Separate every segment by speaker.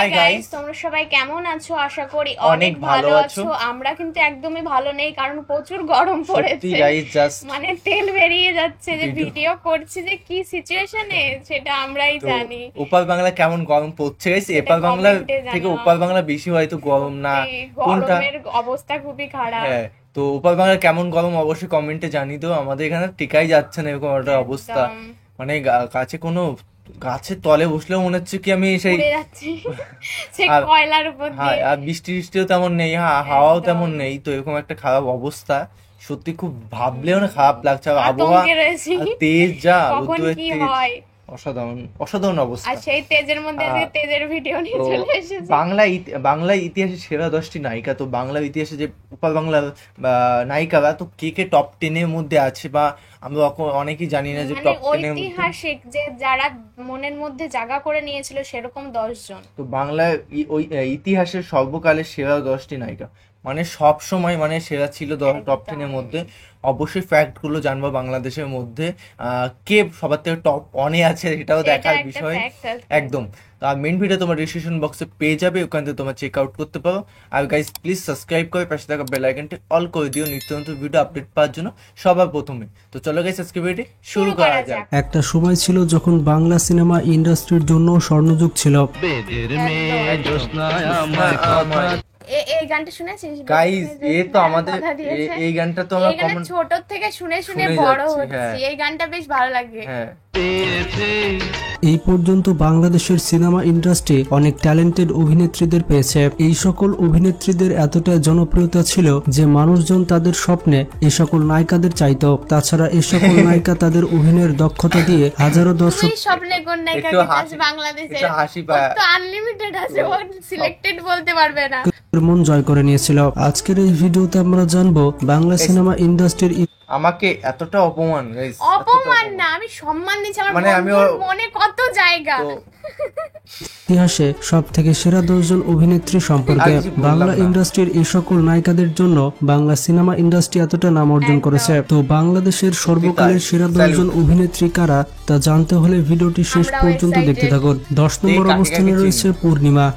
Speaker 1: Hi guys,
Speaker 2: তোমরা সবাই কেমন আছো? আশা করি
Speaker 1: অনেক ভালো আছো।
Speaker 2: আমরা কিন্তু একদমই ভালো নেই, কারণ প্রচুর গরম পড়েছে।
Speaker 1: গাইস জাস্ট
Speaker 2: মানে তেল বেরিয়ে যাচ্ছে যে ভিডিও করছি যে কি সিচুয়েশনে সেটা আমরাই জানি।
Speaker 1: ওপার বাংলা কেমন গরম পড়ছে গাইস? এপার বাংলা থেকে ওপার বাংলা বেশি হয়তো গরম না, কোনটা?
Speaker 2: গরমের অবস্থা খুবই খারাপ।
Speaker 1: হ্যাঁ, তো ওপার বাংলা কেমন গরম অবশ্যই কমেন্টে জানিয়ে দাও। আমাদের এখানে টিকাই যাচ্ছে না এরকম একটা অবস্থা। মানে কাছে কোনো গাছের তলে বসলেও মনে হচ্ছে কি আমি সেই
Speaker 2: কয়লার উপর দিয়ে।
Speaker 1: আর বৃষ্টিও তেমন নেই, হাওয়াও তেমন নেই, তো এরকম একটা খারাপ অবস্থা। সত্যি খুব ভাবলেও না খারাপ লাগছে। আবহাওয়া তেজ যা, রোদ্দুরের তেজ, অসাধারণ অসাধারণ অবস্থা।
Speaker 2: আর সেই তেজের মধ্যে তেজের ভিডিও নিয়ে চলে এসেছি।
Speaker 1: বাংলা ইতিহাসে সেরা 10টি নায়িকা, তো বাংলা ইতিহাসে যে উপার বাংলার নায়িকারা তো কে কে টপ 10 এর মধ্যে আছে, বা আমরা অনেকেই জানি না যে টপ 10 এর মধ্যে
Speaker 2: ঐতিহাসিক যে যারা মনের মধ্যে জায়গা করে নিয়েছিল সেরকম 10 জন।
Speaker 1: তো বাংলা ওই ইতিহাসের সর্বকালের সেরা 10টি নায়িকা, মানে সব সময় মানে সেরা ছিল টপ 10 এর মধ্যে। অবশ্যই ফ্যাক্ট গুলো জানবো বাংলাদেশের মধ্যে কে সবার থেকে টপ 1 এ আছে, এটাও দেখার বিষয় একদম। আর মেইন ভিডিও তোমার ডিসক্রিপশন বক্সে পেয়ে যাবে, ওখান থেকে তোমরা চেক আউট করতে পারো। আর গাইস প্লিজ সাবস্ক্রাইব করে পাশে থাকা বেল আইকনটি অল করে দিও নিত্য নতুন ভিডিও আপডেট পাওয়ার জন্য সবার প্রথমে। তো চলো গাইস আজকে ভিডিও শুরু করা যাক।
Speaker 3: একটা সময় ছিল যখন বাংলা সিনেমা ইন্ডাস্ট্রির জন্য স্বর্ণযুগ ছিল।
Speaker 2: এই গানটা শুনেছিস
Speaker 1: গাইস? এই তো আমাদের এই গানটা তো আমরা
Speaker 2: ছোট থেকে শুনে শুনে বড় হচ্ছি। এই গানটা বেশ ভালো লাগে।
Speaker 3: এই পর্যন্ত বাংলাদেশের সিনেমা ইন্ডাস্ট্রি অনেক ট্যালেন্টেড অভিনেত্রীদের পেয়েছে। এই সকল অভিনেত্রীদের এতটা জনপ্রিয়তা ছিল যে মানুষজন তাদের স্বপ্নে এই সকল নায়িকাদের চাইতো। তাছাড়া এই সকল নায়িকা তাদের অভিনয়ের দক্ষতা দিয়ে হাজারো দর্শক
Speaker 2: স্বপ্নে কোন নায়িকাকে চাস বাংলাদেশে? তো আনলিমিটেড আছে, ও সিলেক্টেড বলতে পারবে না।
Speaker 3: মন জয় করে নিয়েছিল। আজকের এই ভিডিওতে আমরা জানবো বাংলা সিনেমা ইন্ডাস্ট্রির
Speaker 1: আমাকে এতটা অপমান গাইস,
Speaker 2: অপমান না, আমি সম্মান দিচ্ছি। আমার মনে কত জায়গা।
Speaker 3: ইতিহাসে সব থেকে সেরা 10 জন অভিনেত্রী সম্পর্কে বাংলা ইন্ডাস্ট্রির এই সকল নায়িকাদের জন্য বাংলা সিনেমা ইন্ডাস্ট্রি এতটা নাম অর্জন করেছে। তো বাংলাদেশের সর্বকালের সেরা 10 জন অভিনেত্রী কারা তা জানতে হলে ভিডিওটি শেষ পর্যন্ত দেখতে থাকুন। 10 নম্বর অবস্থানে রয়েছে পূর্ণিমা।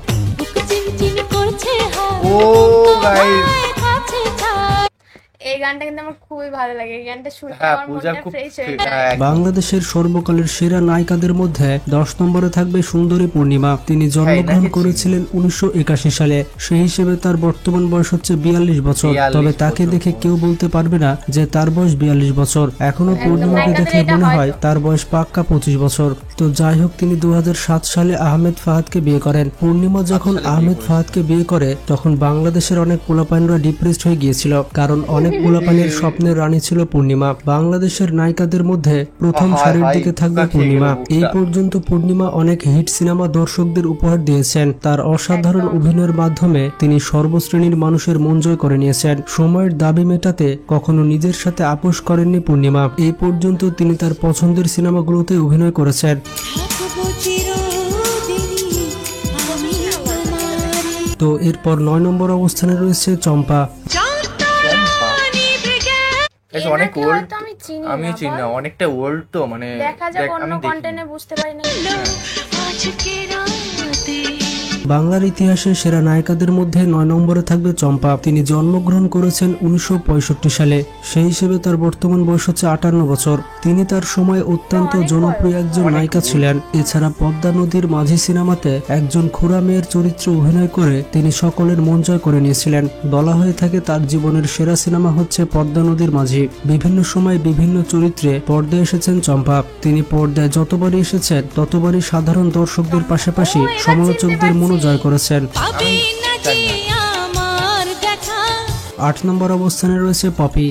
Speaker 2: এই গানটা কিন্তু আমার খুবই ভালো লাগে। এই গানটা শুনতে আমার মনটা ফ্রেশ হয়ে যায়।
Speaker 3: বাংলাদেশের সর্বকালের সেরা নায়িকাদের মধ্যে 10 নম্বরে থাকবে সুন্দরী পূর্ণিমা। তিনি জন্মগ্রহণ করেছিলেন 1981 সালে। সেই হিসেবে তার বর্তমান বয়স হচ্ছে 42 বছর। তবে তাকে দেখে কেউ বলতে পারবে না যে তার বয়স 42 বছর। এখনো পূর্ণিমাকে দেখে মনে হয় তার বয়স পাক্কা 25 বছর। তো যাই হোক, তিনি 2007 সালে আহমেদ ফাহাদকে বিয়ে করেন। পূর্ণিমা যখন আহমেদ ফাহাদকে বিয়ে করে তখন বাংলাদেশের অনেক পোলাপাইনরা ডিপ্রেসড হয়ে গিয়েছিল, কারণ অনেক পোলাপাইনের স্বপ্নের রানী ছিল পূর্ণিমা। বাংলাদেশের নায়িকাদের মধ্যে প্রথম সারির দিকে থাকবে পূর্ণিমা। এই পর্যন্ত পূর্ণিমা অনেক হিট সিনেমা দর্শকদের উপহার দিয়েছেন। তার অসাধারণ অভিনয়ের মাধ্যমে তিনি সর্বশ্রেণীর মানুষের মন জয় করে নিয়েছেন। সময়ের দাবি মেটাতে কখনো নিজের সাথে আপোষ করেননি পূর্ণিমা। এই পর্যন্ত তিনি তার পছন্দের সিনেমাগুলোতে অভিনয় করেছেন। তো এরপর 9 নম্বর অবস্থানে রয়েছে চম্পা।
Speaker 1: অনেক ওল্ড, আমি চিনি না, অনেকটা ওল্ড। তো মানে
Speaker 2: আমি কন্টেন্টে বুঝতে পারি না।
Speaker 3: বাংলার ইতিহাসে সেরা নায়িকাদের মধ্যে 9 নম্বরে থাকবে চম্পা। তিনি জন্মগ্রহণ করেছেন 1965 সালে। সেই হিসেবে তার বর্তমান বয়স হচ্ছে 58 বছর। তিনি তার সময় অত্যন্ত জনপ্রিয় একজন নায়িকা ছিলেন। এছাড়া পদ্মা নদীর মাঝি সিনেমাতে একজন খুড়া মেয়ের চরিত্রে অভিনয় করে তিনি সকলের মন জয় করে নিয়েছিলেন। বলা হয়ে থাকে তার জীবনের সেরা সিনেমা হচ্ছে পদ্মা নদীর মাঝি। বিভিন্ন সময় বিভিন্ন চরিত্রে পর্দায় এসেছেন চম্পা। তিনি পর্দায় যতবারই এসেছেন ততবারই সাধারণ দর্শকদের পাশাপাশি সমালোচকদের মন জয় করেছেন। 8 নম্বর অবস্থানে রয়েছে পপি।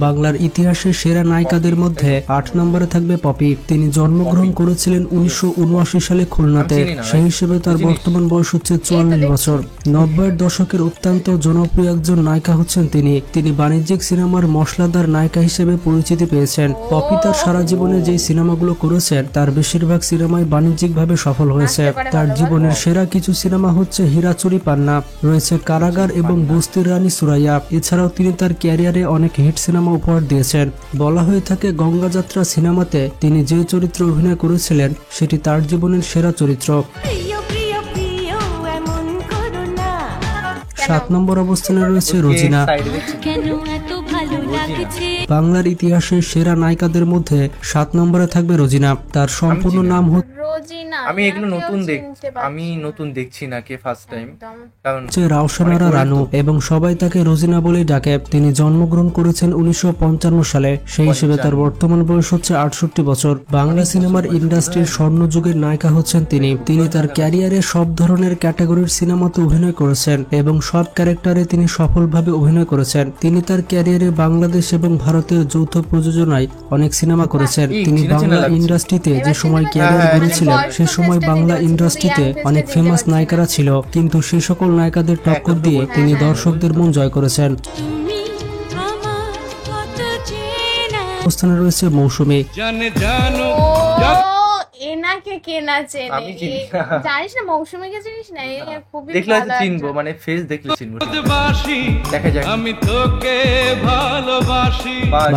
Speaker 3: বাংলার ইতিহাসে সেরা নায়িকাদের মধ্যে 8 নম্বরে থাকবে পপি। তিনি জন্মগ্রহণ করেছিলেন 1979 সালে খুলনাতে। সেই হিসেবে তার বর্তমান বয়স হচ্ছে 44 বছর। 90-এর দশকের অত্যন্ত জনপ্রিয় একজন নায়িকা হচ্ছেন তিনি। তিনি বাণিজ্যিক সিনেমার মশলাদার নায়িকা হিসেবে পরিচিতি পেয়েছেন। পপি তার সারা জীবনে যে সিনেমাগুলো করেছেন তার বেশিরভাগ সিনেমাই বাণিজ্যিকভাবে সফল হয়েছে। তার জীবনের সেরা কিছু সিনেমা হচ্ছে হীরাচুরি পান্না, রয়েছে কারাগার এবং বস্তির রানী সুরাইয়া। এছাড়াও তিনি তার ক্যারিয়ার ক্যারিয়ারে অনেক হিট সিনেমা উপহার দিয়েছেন। বলা হয়ে থাকে গঙ্গা যাত্রা সিনেমাতে তিনি যে চরিত্রে অভিনয় করেছিলেন সেটি তার জীবনের সেরা চরিত্র। 7 নম্বর অবস্থানে রয়েছে রোজিনা। বাংলার ইতিহাসে সেরা নায়িকাদের মধ্যে 7 নম্বরে থাকবে রোজিনা। তার সম্পূর্ণ নাম
Speaker 2: রোজিনা।
Speaker 1: আমি এগুলো নতুন দেখছি নাকি ফার্স্ট টাইম, কারণ
Speaker 3: হচ্ছে রাওশানারা রানু এবং সবাই তাকে রোজিনা বলেই ডাকে। তিনি জন্মগ্রহণ করেছেন 1955 সালে, সেই হিসেবে তার বর্তমান বয়স হচ্ছে 68 বছর। বাংলা সিনেমার ইন্ডাস্ট্রির স্বর্ণযুগের নায়িকা হচ্ছেন তিনি। তিনি তার ক্যারিয়ারে সব ধরনের ক্যাটাগরির সিনেমাতে অভিনয় করেছেন এবং সব ক্যারেক্টারে তিনি সফলভাবে অভিনয় করেছেন। তিনি তার ক্যারিয়ারে বাংলাদেশ এবং ভারতের যৌথ প্রযোজনায় অনেক সিনেমা করেছেন। তিনি বাংলা ইন্ডাস্ট্রিতে যে সময় ক্যারিয়ার গড়েছিলেন সে সময় বাংলা ইন্ডাস্ট্রিতে অনেক ফেমাস নায়িকারা ছিল, কিন্তু সে সকল নায়িকাদের টক্কর দিয়ে তিনি দর্শকদের মন জয় করেছেন। অবস্থানে রয়েছে মৌসুমী।
Speaker 2: এনাকে কে না চেনে?
Speaker 1: আমি চিনি না।
Speaker 2: জানিস না মৌসুমীকে চিনিস না? এ খুবই
Speaker 1: দেখলে হয়তো
Speaker 2: ভালো
Speaker 1: চিনবো,
Speaker 2: একজন।
Speaker 1: মানে ফেস দেখলে চিনবো। দেখা যাক।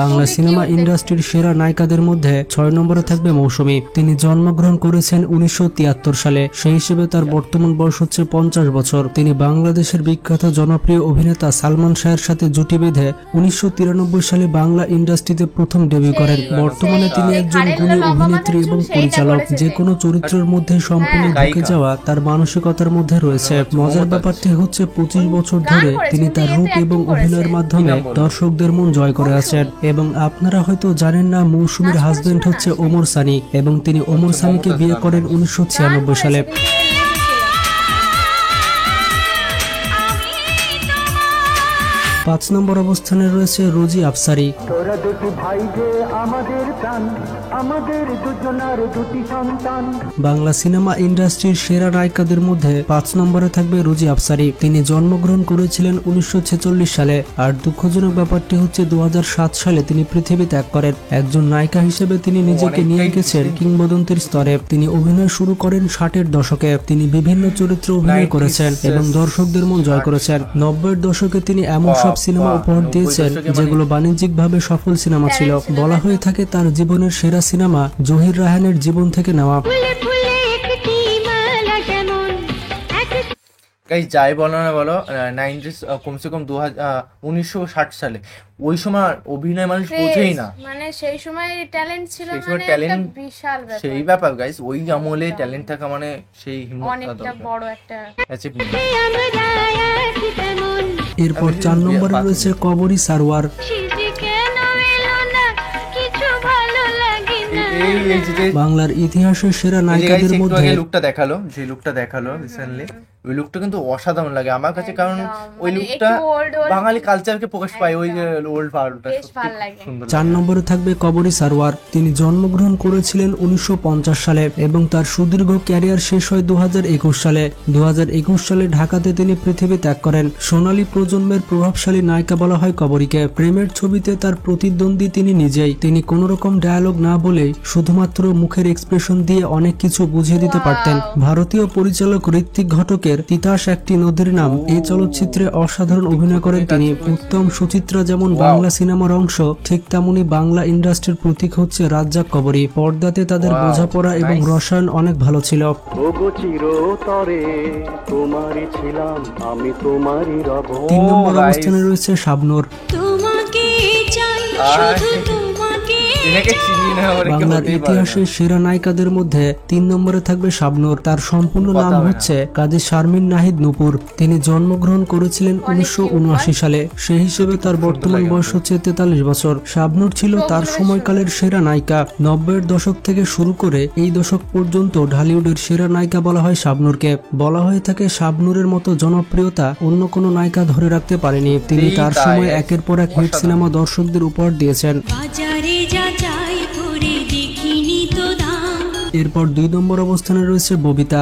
Speaker 3: বাংলা সিনেমা ইন্ডাস্ট্রির সেরা নায়িকাদের মধ্যে 6 নম্বরে থাকবে মৌসুমী। তিনি জন্মগ্রহণ করেছেন 1973 সালে, সেই হিসেবে তার বর্তমান বয়স হচ্ছে 50 বছর। তিনি বাংলাদেশের বিখ্যাত জনপ্রিয় অভিনেতা সালমান শাহের সাথে জুটি বেঁধে 1993 সালে বাংলা ইন্ডাস্ট্রিতে প্রথম ডেবিউ করেন। বর্তমানে তিনি একজন গুণী অভিনেত্রী এবং পরিচালক। যে কোনো চরিত্রের মধ্যে সম্পূর্ণ ঢুকে যাওয়া তার মানসিকতার মধ্যে রয়েছে। মজার ব্যাপারটি হচ্ছে 25 বছর ধরে তিনি তার রূপ এবং অভিনয়ের মাধ্যমে দর্শকদের মন জয় করে আছেন। এবং আপনারা হয়তো জানেন না, মৌসুমীর হাজবেন্ড হচ্ছে ওমর সানি এবং তিনি ওমর সানিকে বিয়ে করেন 1996 সালে। 5 নম্বর অবস্থানে রয়েছে রোজি আফসারি। বাংলা সিনেমা ইন্ডাস্ট্রির সেরা নায়িকাদের মধ্যে 5 নম্বরে থাকবে রোজি আফসারি। তিনি জন্মগ্রহণ করেছিলেন 1946 সালে, আর দুঃখজনক ব্যাপারটি হচ্ছে 2007 সালে তিনি পৃথিবী ত্যাগ করেন। একজন নায়িকা হিসেবে তিনি নিজেকে নিয়ে গেছেন কিংবদন্তির স্তরে। তিনি অভিনয় শুরু করেন 60-এর দশকে। তিনি বিভিন্ন চরিত্রে অভিনয় করেছেন এবং দর্শকদের মন জয় করেছেন। 90-এর দশকে তিনি এমন সব সিনেমা উপহার দিয়েছেন যেগুলো বাণিজ্যিকভাবে সফল সিনেমা ছিল। বলা হয়ে থাকে তার জীবনের সেরা সিনেমা জহির রায়হানের জীবন থেকে নেওয়া।
Speaker 1: গাইস যাই বলো না বলো, 90s কমসে কম 1960 সালে ওই সময় অভিনয় মানুষ বোঝেই না,
Speaker 2: মানে সেই সময় ট্যালেন্ট ছিল,
Speaker 1: সেই সময়
Speaker 2: মানে
Speaker 1: talent,
Speaker 2: একটা বিশাল ব্যাপার।
Speaker 1: সেই ব্যাপার গাইস। ওই আমলে ট্যালেন্ট থাকা মানে সেই হিম্মত
Speaker 2: অনেকটা বড় একটা
Speaker 1: অ্যাচিভমেন্ট।
Speaker 3: এরপর 4 নম্বরে রয়েছে কবরী সারওয়ার। বাংলার ইতিহাসের সেরা নায়িকাদের মধ্যে
Speaker 1: লুকটা দেখালো, যে লুকটা দেখালো রিসেন্টলি, ওই লুকটা কিন্তু অসাধারণ লাগে আমার কাছে, কারণ ওই লুকটা বাঙালি কালচারকে প্রকাশ পায়। ওই যে ওল্ড পার্টটা সুন্দর।
Speaker 3: 4 নম্বরে থাকবে কবরী সারওয়ার। তিনি জন্মগ্রহণ করেছিলেন 1950 সালে এবং তার সুদীর্ঘ ক্যারিয়ার শেষ হয় 2021 সালে। 2021 সালে ঢাকাতে তিনি পৃথিবী ত্যাগ করেন। সোনালী প্রজন্মের প্রভাবশালী নায়িকা বলা হয় কবরীকে। প্রেমের ছবিতে তার প্রতিদ্বন্দ্বী তিনি নিজেই। তিনি কোনো রকম ডায়ালগ না বলেই শুধুমাত্র মুখের এক্সপ্রেশন দিয়ে অনেক কিছু বুঝিয়ে দিতে পারতেন। ভারতীয় পরিচালক ঋত্বিক ঘটকের তিতাস একটি নদীর নাম এই চলচ্চিত্রে অসাধারণ অভিনয় করেন তিনি। উত্তম সুচিত্রা যেমন বাংলা সিনেমার অংশ, ঠিক তেমনি বাংলা ইন্ডাস্ট্রির প্রতীক হচ্ছে রাজ্জাক কবরী। পর্দাতে তাদের বোঝাপড়া এবং রসায়ন অনেক ভালো ছিল। 3 নম্বর অবস্থানে রয়েছে শাবনূর। বাংলার ইতিহাসের সেরা নায়িকাদের মধ্যে 3 নম্বরে থাকবে শাবনূর। তার সম্পূর্ণ নাম হচ্ছে কাজী শারমিন নাহিদ নূপুর। তিনি জন্মগ্রহণ করেছিলেন 1979 সালে, সেই হিসেবে তার বর্তমান বয়স হচ্ছে 43 বছর। শাবনূর ছিল তার সময়কালের সেরা নায়িকা। 90-এর দশক থেকে শুরু করে এই দশক পর্যন্ত ঢালিউডের সেরা নায়িকা বলা হয় শাবনূরকে। বলা হয়ে থাকে শাবনূরের মতো জনপ্রিয়তা অন্য কোনো নায়িকা ধরে রাখতে পারেনি। তিনি তার সময় একের পর এক হিট সিনেমা দর্শকদের উপহার দিয়েছেন। এরপর 2 নম্বর অবস্থানে রয়েছে ববিতা।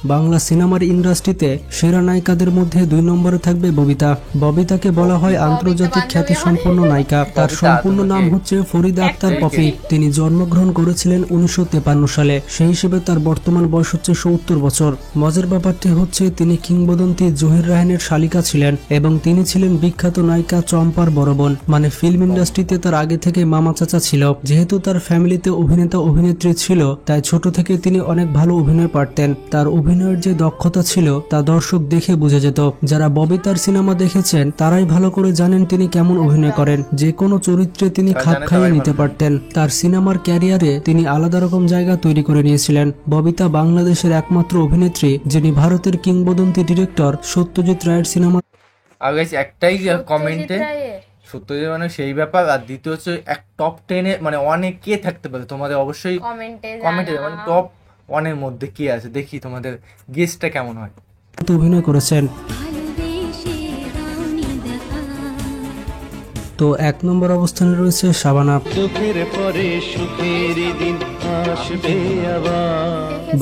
Speaker 3: বাংলা সিনেমার ইন্ডাস্ট্রিতে সেরা নায়িকাদের মধ্যে 2 নম্বরে থাকবে ববিতা। ববিতাকে বলা হয় আন্তর্জাতিক খ্যাতিসম্পন্ন নায়িকা। তার সম্পূর্ণ নাম হচ্ছে ফরিদা আক্তার পপি। তিনি জন্মগ্রহণ করেছিলেন 1953 সালে। সেই হিসেবে তার বর্তমান বয়স হচ্ছে 70 বছর। মজার ব্যাপারটি হচ্ছে তিনি কিংবদন্তি জহির রায়হানের শালিকা ছিলেন এবং তিনি ছিলেন বিখ্যাত নায়িকা চম্পার বড় বোন। মানে ফিল্ম ইন্ডাস্ট্রিতে তার আগে থেকে মামা চাচা ছিল। যেহেতু তার ফ্যামিলিতে অভিনেতা অভিনেত্রী ছিল, তাই ছোট থেকে তিনি অনেক ভালো অভিনয় পারতেন। তার অভিনয়ের যে দক্ষতা ছিল তা দর্শক দেখে বুঝে যেত। যারা ববিতার সিনেমা দেখেছেন তারাই ভালো করে জানেন তিনি কেমন অভিনয় করেন। যে কোনো চরিত্রে তিনি খাপ খাইয়ে নিতে পারতেন। তার সিনেমার ক্যারিয়ারে তিনি আলাদা রকম জায়গা তৈরি করে নিয়েছিলেন। ববিতা বাংলাদেশের একমাত্র অভিনেত্রী যিনি ভারতের কিংবদন্তি ডিরেক্টর সত্যজিৎ রায়ের সিনেমা।
Speaker 1: আর গাইস একটাই কমেন্টে সত্যজিৎ মানে সেই ব্যাপার, আর দ্বিতীয় হচ্ছে এক টপ 10-এ মানে অনেক কে থাকতে পারে তোমাদের অবশ্যই কমেন্টে মানে টপ 1-এর মধ্যে কে আছে, দেখি তোমাদের গেসটা কেমন হয়।
Speaker 3: অভিনয় করেছেন। তো 1 নম্বর অবস্থানে রয়েছে শাবানা।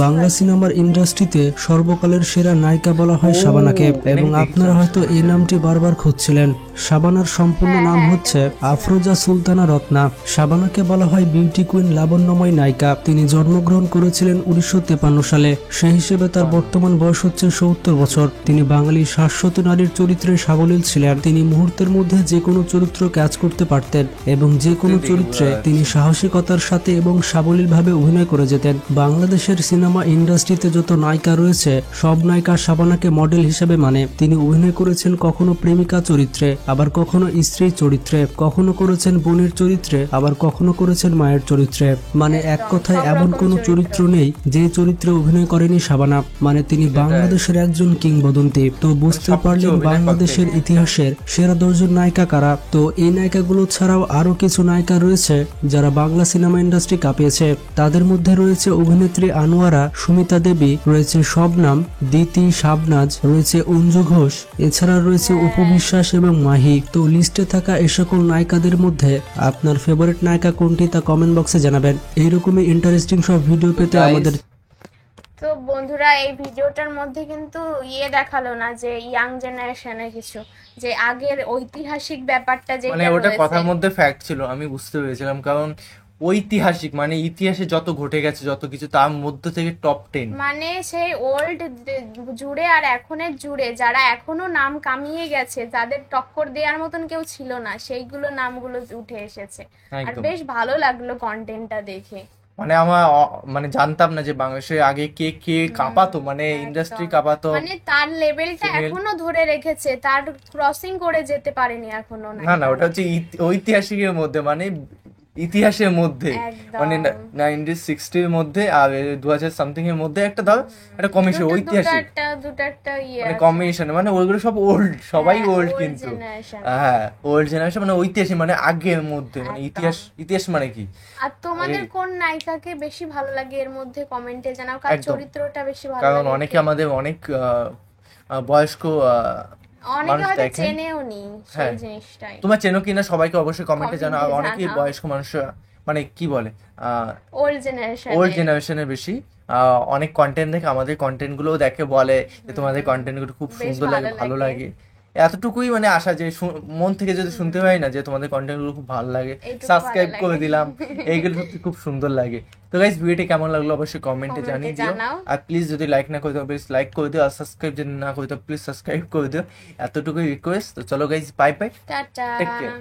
Speaker 3: বাংলা সিনেমার ইন্ডাস্ট্রিতে সর্বকালের সেরা নায়িকা বলা হয় শাবানাকে, এবং আপনারা হয়তো এই নামটি বারবার খুঁজছিলেন। শাবানার সম্পূর্ণ নাম হচ্ছে আফরোজা সুলতানা রত্না। শাবানাকে বলা হয় বিউটি কুইন, লাবণ্যময় নায়িকা। তিনি জন্মগ্রহণ করেছিলেন 1953 সালে। সেই হিসেবে তার বর্তমান বয়স হচ্ছে 70 বছর। তিনি বাঙালি শাশ্বত নারীর চরিত্রে সাবলীল ছিলেন। তিনি মুহূর্তের মধ্যে যে কোনো চরিত্র কাজ করতে পারতেন এবং যে কোনো চরিত্রে তিনি সাহসিকতার সাথে এবং সাবলীলভাবে অভিনয় করে যেতেন। বাংলাদেশের সিনেমা ইন্ডাস্ট্রিতে যত নায়িকা রয়েছে সব নায়িকা শাবানাকে মডেল হিসেবে মানে। তিনি অভিনয় করেছেন কখনো প্রেমিকা চরিত্রে, আবার কখনো স্ত্রী চরিত্রে, কখনো করেছেন বোনের চরিত্রে, আবার কখনো করেছেন মায়ের চরিত্রে। মানে এক কথায় এমন কোনো চরিত্র নেই যে চরিত্রে অভিনয় করেনি শাবানা। মানে তিনি বাংলাদেশের একজন কিংবদন্তি। তো বুঝতে পারলেন বাংলাদেশের ইতিহাসের সেরা 10 জন নায়িকা কারা। তো এই নায়িকাগুলো ছাড়াও আরো কিছু নায়িকা রয়েছে যারা বাংলা সিনেমা ইন্ডাস্ট্রি কাঁপিয়েছে। তাদের মধ্যে রয়েছে অভিনেত্রী আনোয়ারা, সুমিতা দেবী, রয়েছে শবনাম, দিতি, শাবনাজ, রয়েছে অঞ্জু ঘোষ, এছাড়া রয়েছে অপু বিশ্বাস এবং মাহি। তো লিস্টে থাকা এই সকল নায়িকাদের মধ্যে আপনার ফেভারিট নায়িকা কোনটি তা কমেন্ট বক্সে জানাবেন। এইরকমই ইন্টারেস্টিং সব ভিডিও পেতে আমাদের।
Speaker 2: তো বন্ধুরা এই ভিডিওটার মধ্যে কিন্তু দেখালো না যে ইয়াং জেনারেশনের কিছু, যে আগের ঐতিহাসিক ব্যাপারটা যে
Speaker 1: মানে ওটা কথার মধ্যে ফ্যাক্ট ছিল, আমি বুঝতে পেরেছিলাম। কারণ ঐতিহাসিক মানে ইতিহাসে যত ঘটে গেছে যত কিছু তার মধ্যে থেকে টপ 10
Speaker 2: মানে সেই ওল্ড জুড়ে আর এখনের জুড়ে যারা এখনো নাম কামিয়ে গেছে, যাদের টক্কর দেওয়ার মতন কেউ ছিল না, সেইগুলো নামগুলো উঠে এসেছে। আর বেশ ভালো লাগলো কন্টেন্টটা দেখে।
Speaker 1: মানে আমার মানে জানতাম না যে বাংলাদেশে আগে কে কে কাঁপাতো, মানে ইন্ডাস্ট্রি কাঁপাতো।
Speaker 2: মানে তার লেভেলটা এখনো ধরে রেখেছে, তার ক্রসিং করে যেতে পারেনি এখনো।
Speaker 1: না ওটা হচ্ছে ঐতিহাসিকের মধ্যে, মানে ইতিহাসের মধ্যে, মানে 1960-র মধ্যে আর 2000 সামথিং এর মধ্যে একটা ধর একটা কমিশন ঐতিহাসিক মানে কম্বিনেশন, মানে ওইগুলো সব ওল্ড, সবাই ওল্ড কিন্তু হ্যাঁ ওল্ড জেনারেশন মানে ঐতিহাসিক মানে আগের মধ্যে, মানে ইতিহাস মানে কি।
Speaker 2: আর তোমাদের কোন নায়িকাকে বেশি ভালো লাগে এর মধ্যে কমেন্টে জানাও, কার চরিত্রটা বেশি ভালো লাগে।
Speaker 1: কারণ অনেকে আমাদের অনেক বয়স্ক
Speaker 2: অনেকে হয়তো চেনেও নি সেই জিনিসটাই।
Speaker 1: তোমরা চেনো কিনা সবাইকে অবশ্যই কমেন্টে জানাও। আর অনেকেই বয়স্ক মানুষ মানে কি বলে ওল্ড জেনারেশনের বেশি অনেক কন্টেন্ট দেখে, আমাদের কন্টেন্ট গুলোও দেখে, বলে যে তোমাদের কন্টেন্ট গুলো খুব সুন্দর লাগে, ভালো লাগে। এতটুকুই মানে আশা যে মন থেকে যদি শুনতে পাই না যে তোমাদের কন্টেন্ট গুলো খুব ভালো লাগে, সাবস্ক্রাইব করে দিলাম, এইগুলো সত্যি খুব সুন্দর লাগে। তো গাইস ভিডিওটি কেমন লাগলো অবশ্যই কমেন্টে জানিয়ে দিও। আর প্লিজ যদি লাইক না করে দাও প্লিজ লাইক করে দিও, আর সাবস্ক্রাইব যদি না করে দাও প্লিজ সাবস্ক্রাইব করে দিও, এতটুকুই রিকোয়েস্ট। তো চলো guys bye bye,
Speaker 2: tata,
Speaker 1: take care.